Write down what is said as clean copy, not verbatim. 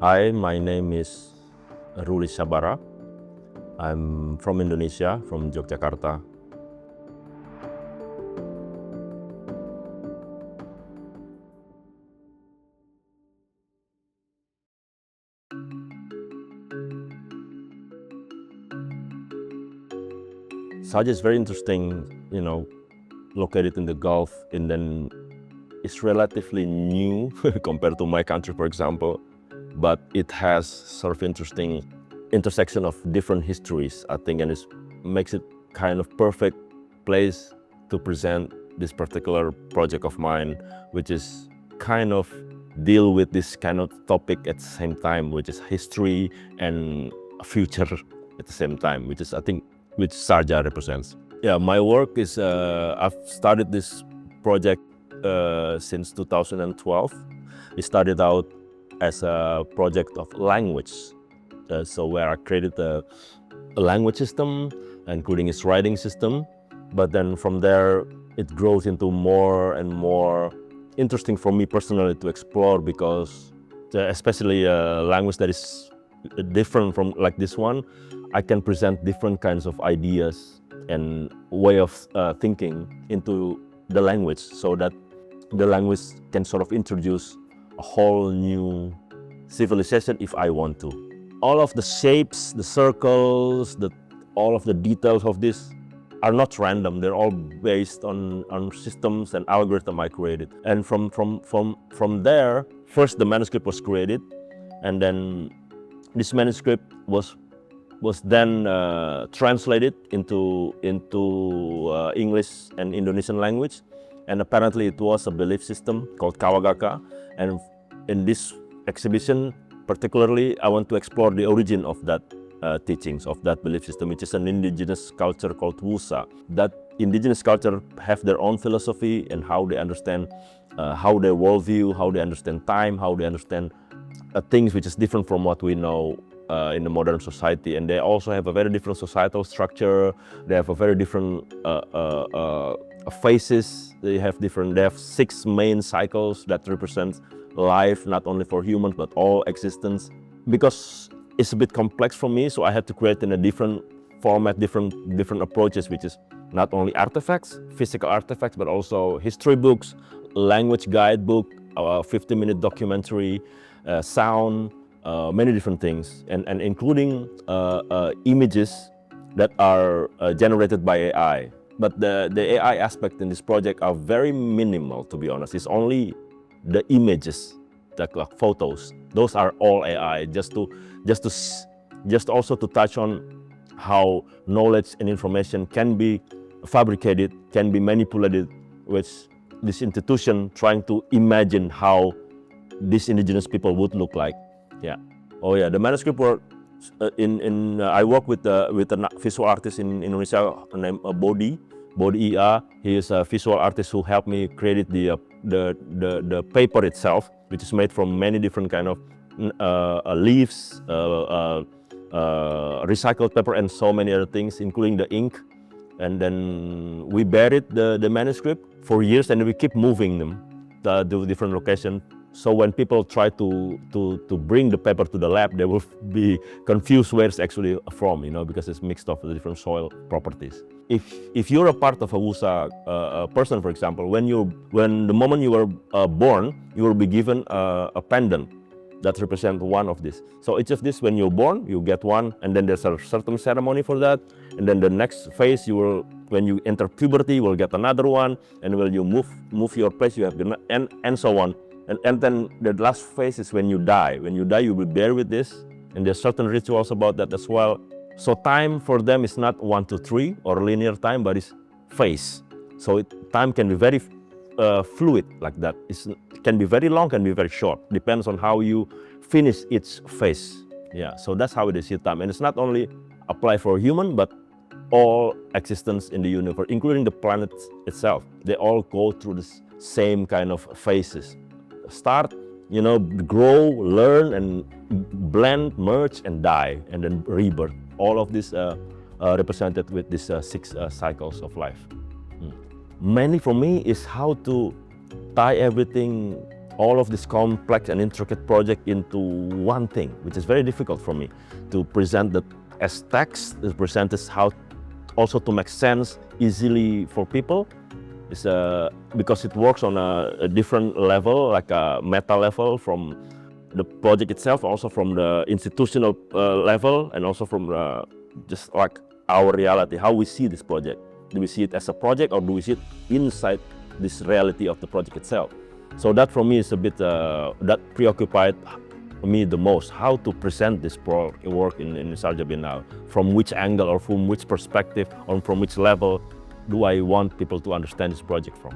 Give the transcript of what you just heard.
Hi, my name is Rully Shabara. I'm from Indonesia, from Yogyakarta. Sharjah is very interesting, located in the Gulf, and then it's relatively new compared to my country, for example, but it has sort of interesting intersection of different histories, I think, and it makes it kind of perfect place to present this particular project of mine, which is kind of deal with this kind of topic at the same time, which is history and future at the same time, which is, I think, which Sharjah represents. Yeah, my work is, I've started this project since 2012. It started out as a project of language. So where I created a language system, including its writing system. But then from there, it grows into more and more interesting for me personally to explore, because especially a language that is different from like this one, I can present different kinds of ideas and way of thinking into the language, so that the language can sort of introduce a whole new civilization if I want to. All of the shapes, the circles, all of the details of this are not random. They're all based on systems and algorithms I created. And from there, first the manuscript was created, and then this manuscript was then translated into English and Indonesian language, and apparently it was a belief system called Khawagaka. And in this exhibition, particularly, I want to explore the origin of that teachings, of that belief system, which is an indigenous culture called Wusa. That indigenous culture have their own philosophy and how they understand, how they worldview, how they understand time, how they understand things which is different from what we know in the modern society. And they also have a very different societal structure. They have a very different phases. They have 6 main cycles that represent life, not only for humans but all existence. Because it's a bit complex for me, so I had to create in a different format, different approaches, which is not only artifacts, physical artifacts, but also history books, language guidebook, 50-minute documentary, sound, many different things, and including images that are generated by AI. But the AI aspect in this project are very minimal, to be honest. It's only the images, the photos. Those are all AI, just also to touch on how knowledge and information can be fabricated, can be manipulated, with this institution trying to imagine how these indigenous people would look like. Yeah. Oh yeah, the manuscript work I work with a visual artist in Indonesia named Bodhi Ia. He is a visual artist who helped me create the paper itself, which is made from many different kind of leaves, recycled paper, and so many other things, including the ink. And then we buried the manuscript for years, and we keep moving them to different locations. So when people try to bring the paper to the lab, they will be confused where it's actually from, because it's mixed up with different soil properties. If you're a part of a Wusa person, for example, when the moment you were born, you will be given a pendant that represents one of these. So each of these, when you're born, you get one, and then there's a certain ceremony for that. And then the next phase, when you enter puberty, you will get another one, and when you move your place, you have and so on. And then the last phase is when you die. When you die, you will be buried with this, and there's certain rituals about that as well. So time for them is not 1 to 3 or linear time, but it's phase. So time can be very fluid like that. It can be very long, can be very short. Depends on how you finish each phase. Yeah, so that's how it is here time. And it's not only apply for human, but all existence in the universe, including the planet itself. They all go through the same kind of phases. Start, grow, learn, and blend, merge, and die, and then rebirth. All of this represented with these 6 cycles of life. Mainly for me is how to tie everything all of this complex and intricate project into one thing, which is very difficult for me to present that as text, to present as how also to make sense easily for people. It's because it works on a different level, like a meta level from the project itself, also from the institutional level, and also from just like our reality, how we see this project. Do we see it as a project, or do we see it inside this reality of the project itself? So that for me is a bit, that preoccupied me the most, how to present this work in Sharjah Biennial, from which angle or from which perspective or from which level do I want people to understand this project from.